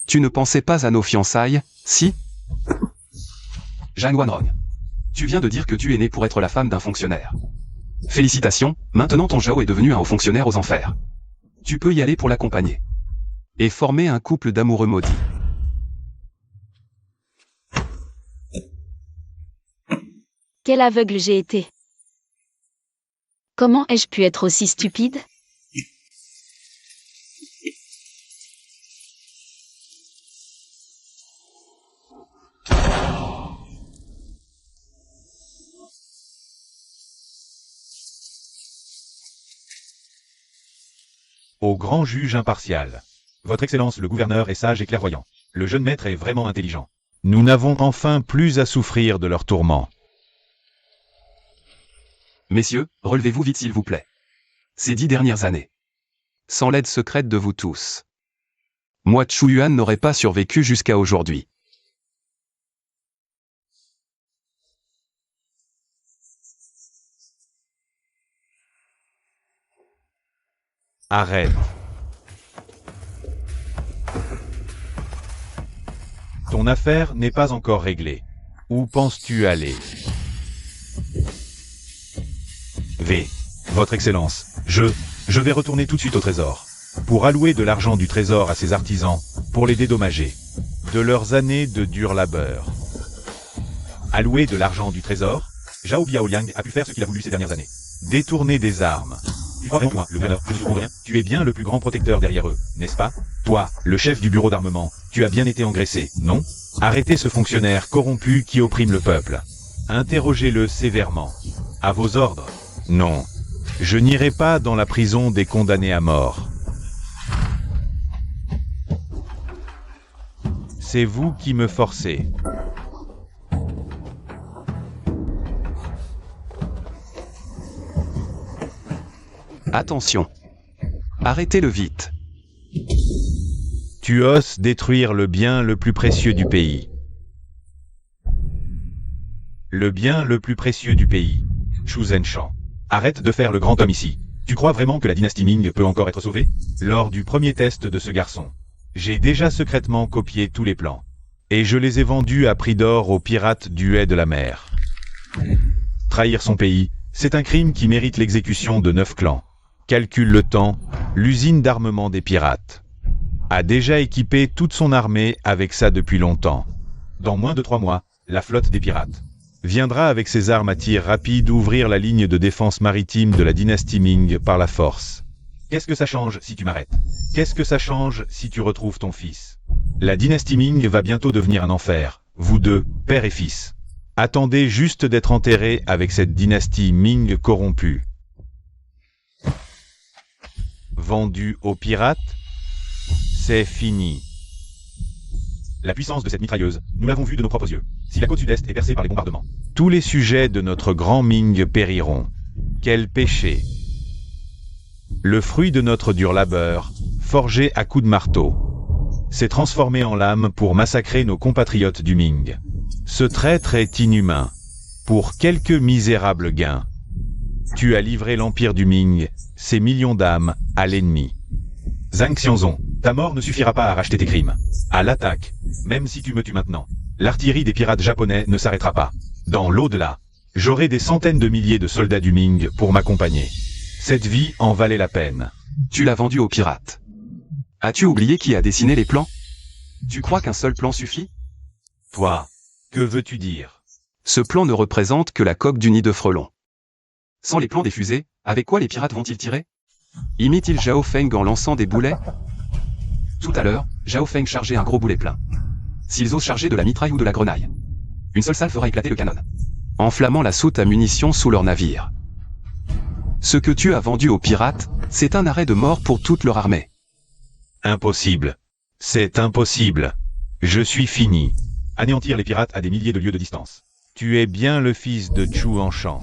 Tu ne pensais pas à nos fiançailles, si? Zhan Wanrong. Tu viens de dire que tu es né pour être la femme d'un fonctionnaire. Félicitations, maintenant ton Zhao est devenu un haut fonctionnaire aux enfers. Tu peux y aller pour l'accompagner. Et former un couple d'amoureux maudits. Quel aveugle j'ai été. Comment ai-je pu être aussi stupide? Au grand juge impartial. Votre Excellence le gouverneur est sage et clairvoyant. Le jeune maître est vraiment intelligent. Nous n'avons enfin plus à souffrir de leurs tourments. Messieurs, relevez-vous vite s'il vous plaît. Ces 10 dernières années. Sans l'aide secrète de vous tous. Moi Chu Yuan n'aurais pas survécu jusqu'à aujourd'hui. Arrête. Ton affaire n'est pas encore réglée. Où penses-tu aller? Votre Excellence, je vais retourner tout de suite au trésor. Pour allouer de l'argent du trésor à ces artisans, pour les dédommager. De leurs années de dur labeur. Allouer de l'argent du trésor? Zhao Biaoliang a pu faire ce qu'il a voulu ces dernières années. Détourner des armes. Tu crois vraiment, moi, le gouverneur, je ne comprends rien. Tu es bien le plus grand protecteur derrière eux, n'est-ce pas? Toi, le chef du bureau d'armement, tu as bien été engraissé, non? Arrêtez ce fonctionnaire corrompu qui opprime le peuple. Interrogez-le sévèrement. À vos ordres. Non. Je n'irai pas dans la prison des condamnés à mort. C'est vous qui me forcez. Attention. Arrêtez-le vite. Tu oses détruire le bien le plus précieux du pays. Le bien le plus précieux du pays. Chu Zenshan. Arrête de faire le grand homme ici. Tu crois vraiment que la dynastie Ming peut encore être sauvée? Lors du premier test de ce garçon, j'ai déjà secrètement copié tous les plans. Et je les ai vendus à prix d'or aux pirates du haut de la mer. Trahir son pays, c'est un crime qui mérite l'exécution de 9 clans. Calcule le temps, l'usine d'armement des pirates a déjà équipé toute son armée avec ça depuis longtemps. Dans moins de 3 mois, la flotte des pirates viendra avec ses armes à tir rapide ouvrir la ligne de défense maritime de la dynastie Ming par la force. Qu'est-ce que ça change si tu m'arrêtes? Qu'est-ce que ça change si tu retrouves ton fils? La dynastie Ming va bientôt devenir un enfer, vous deux, père et fils. Attendez juste d'être enterrés avec cette dynastie Ming corrompue. Vendu aux pirates? C'est fini. La puissance de cette mitrailleuse, nous l'avons vue de nos propres yeux. Si la côte sud-est est percée par les bombardements, tous les sujets de notre grand Ming périront. Quel péché! Le fruit de notre dur labeur, forgé à coups de marteau, s'est transformé en lame pour massacrer nos compatriotes du Ming. Ce traître est inhumain. Pour quelques misérables gains, tu as livré l'empire du Ming, ses millions d'âmes, à l'ennemi. Zhang Xianzong, Ta mort ne suffira pas à racheter tes crimes. À l'attaque, même si tu me tues maintenant, l'artillerie des pirates japonais ne s'arrêtera pas. Dans l'au-delà, j'aurai des centaines de milliers de soldats du Ming pour m'accompagner. Cette vie en valait la peine. Tu l'as vendu aux pirates. As-tu oublié qui a dessiné les plans? Tu crois qu'un seul plan suffit? Toi, que veux-tu dire? Ce plan ne représente que la coque du nid de frelon. Sans les plans des fusées, avec quoi les pirates vont-ils tirer? Imite-t-il Zhao Feng en lançant des boulets? Tout à l'heure, Zhao Feng chargeait un gros boulet plein. S'ils osent charger de la mitraille ou de la grenaille, une seule salle fera éclater le canon, enflammant la soute à munitions sous leur navire. Ce que tu as vendu aux pirates, c'est un arrêt de mort pour toute leur armée. Impossible. C'est impossible. Je suis fini. Anéantir les pirates à des milliers de lieues de distance. Tu es bien le fils de Chu Anshan.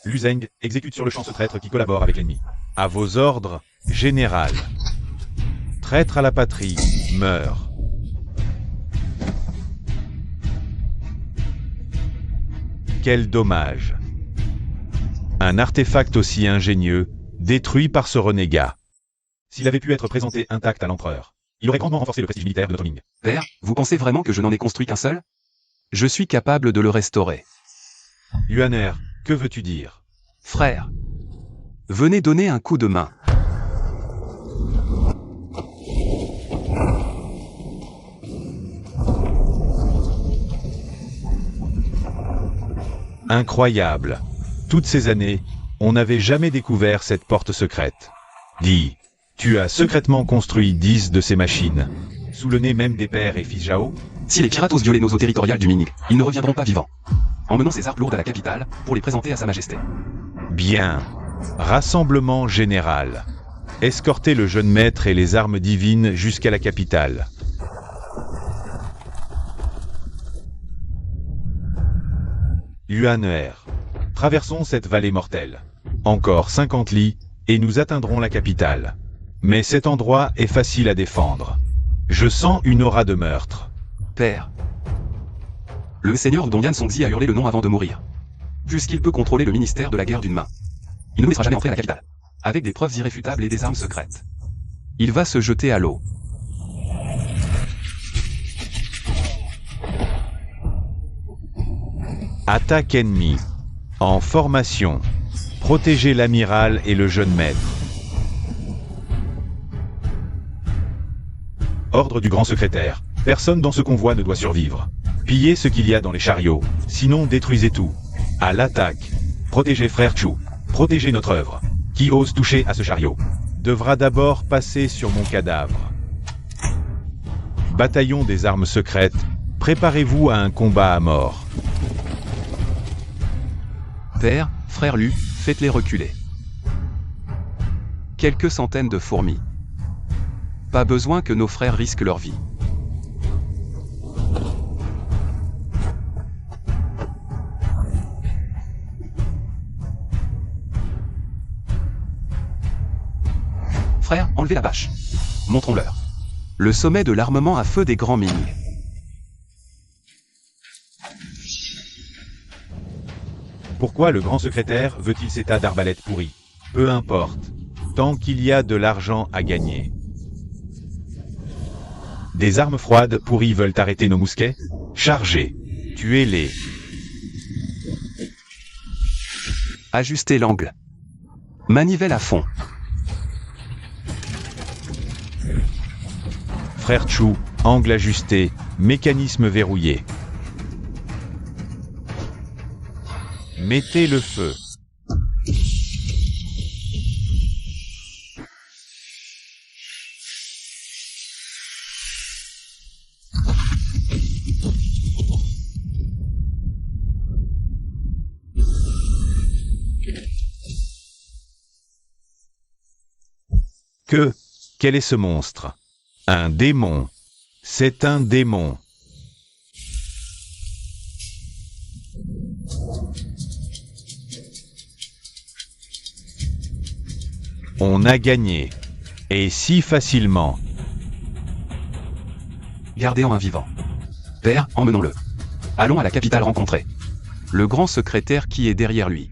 Lu Zeng exécute sur le champ ce traître qui collabore avec l'ennemi. À vos ordres, général. Traître à la patrie, meurt. Quel dommage. Un artefact aussi ingénieux, détruit par ce renégat. S'il avait pu être présenté intact à l'empereur, il aurait grandement renforcé le prestige militaire de notre Ming. Père, vous pensez vraiment que je n'en ai construit qu'un seul? Je suis capable de le restaurer. Yuaner, que veux-tu dire? Frère, venez donner un coup de main. Incroyable. Toutes ces années, on n'avait jamais découvert cette porte secrète. Dis, tu as secrètement construit 10 de ces machines, sous le nez même des pères et fils Zhao? Si les pirates osent violer nos eaux territoriales du Ming, ils ne reviendront pas vivants. Emmenons ces armes lourdes à la capitale, pour les présenter à Sa Majesté. Bien. Rassemblement général. Escortez le jeune maître et les armes divines jusqu'à la capitale. Yuaner. Traversons cette vallée mortelle. Encore 50 lits, et nous atteindrons la capitale. Mais cet endroit est facile à défendre. Je sens une aura de meurtre. Père. Le seigneur Dongan Songzi a hurlé le nom avant de mourir. Puisqu'il peut contrôler le ministère de la guerre d'une main, il ne nous laissera jamais entrer à la capitale. Avec des preuves irréfutables et des armes secrètes. Il va se jeter à l'eau. Attaque ennemie. En formation. Protégez l'amiral et le jeune maître. Ordre du grand secrétaire. Personne dans ce convoi ne doit survivre. Pillez ce qu'il y a dans les chariots, sinon détruisez tout. À l'attaque. Protégez frère Chu. Protégez notre œuvre. Qui ose toucher à ce chariot devra d'abord passer sur mon cadavre. Bataillon des armes secrètes, préparez-vous à un combat à mort. Père, frère Lu, faites-les reculer. Quelques centaines de fourmis. Pas besoin que nos frères risquent leur vie. Frère, enlevez la bâche. Montrons-leur. Le sommet de l'armement à feu des grands Ming. Pourquoi le grand secrétaire veut-il ces tas d'arbalètes pourries? Peu importe, tant qu'il y a de l'argent à gagner. Des armes froides pourries veulent arrêter nos mousquets? Chargez, tuez-les. Ajustez l'angle. Manivelle à fond. Frère Chu, angle ajusté, mécanisme verrouillé. Mettez le feu. Quel est ce monstre? Un démon. C'est un démon. On a gagné. Et si facilement. Gardez-en un vivant. Père, emmenons-le. Allons à la capitale rencontrer le grand secrétaire qui est derrière lui.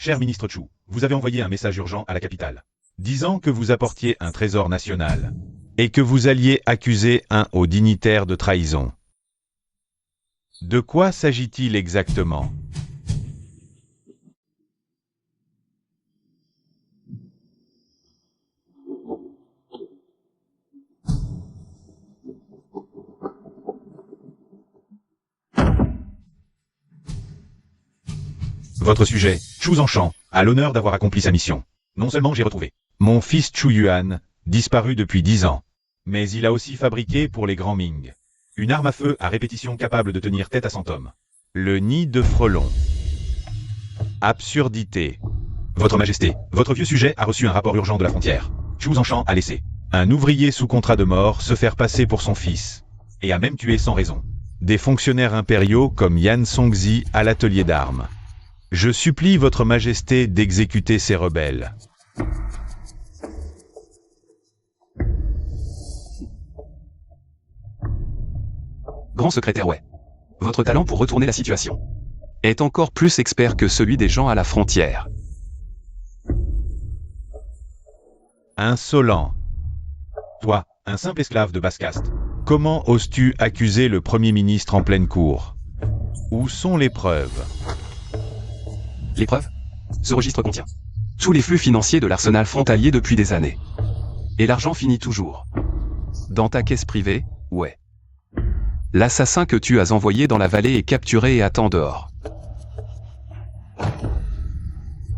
Cher ministre Chu, vous avez envoyé un message urgent à la capitale, disant que vous apportiez un trésor national, et que vous alliez accuser un haut dignitaire de trahison. De quoi s'agit-il exactement? Votre sujet, Chu Zanshan, a l'honneur d'avoir accompli sa mission. Non seulement j'ai retrouvé mon fils Chu Yuan, disparu depuis 10 ans, mais il a aussi fabriqué pour les grands Ming une arme à feu à répétition capable de tenir tête à 100 hommes. Le nid de frelon. Absurdité. Votre Majesté, votre vieux sujet a reçu un rapport urgent de la frontière. Chu Zanshan a laissé un ouvrier sous contrat de mort se faire passer pour son fils, et a même tué sans raison des fonctionnaires impériaux comme Yan Songzi à l'atelier d'armes. Je supplie votre Majesté d'exécuter ces rebelles. Grand secrétaire Wei, votre talent pour retourner la situation est encore plus expert que celui des gens à la frontière. Insolent. Toi, un simple esclave de basse caste, comment oses-tu accuser le Premier ministre en pleine cour? Où sont les preuves? Les preuves? Ce registre contient tous les flux financiers de l'arsenal frontalier depuis des années. Et l'argent finit toujours dans ta caisse privée, ouais. L'assassin que tu as envoyé dans la vallée est capturé et attend dehors.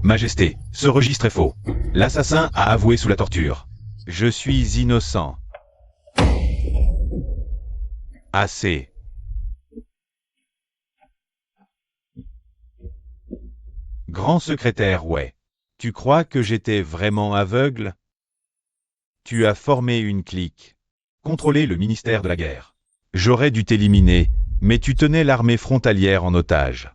Majesté, ce registre est faux. L'assassin a avoué sous la torture. Je suis innocent. Assez. Grand secrétaire, ouais. Tu crois que j'étais vraiment aveugle? Tu as formé une clique. Contrôler le ministère de la guerre. J'aurais dû t'éliminer, mais tu tenais l'armée frontalière en otage.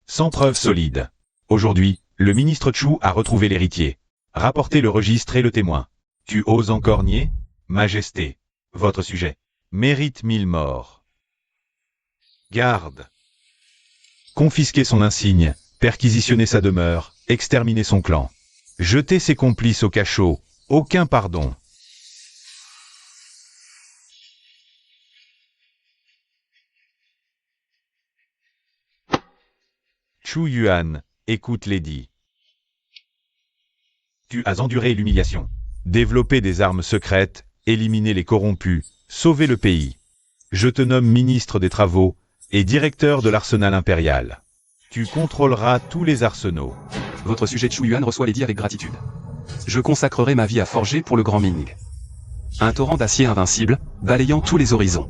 Sans preuves solides. Aujourd'hui, le ministre Chu a retrouvé l'héritier. Rapporté le registre et le témoin. Tu oses encore nier? Majesté, votre sujet mérite 1000 morts. Garde. Confisquer son insigne, perquisitionner sa demeure, exterminer son clan. Jeter ses complices au cachot, aucun pardon. Chu Yuan, écoute Lady. Tu as enduré l'humiliation, développé des armes secrètes, éliminé les corrompus, sauvé le pays. Je te nomme ministre des Travaux et directeur de l'arsenal impérial. Tu contrôleras tous les arsenaux. Votre sujet Chu Yuan reçoit les dits avec gratitude. Je consacrerai ma vie à forger pour le grand Ming un torrent d'acier invincible, balayant tous les horizons.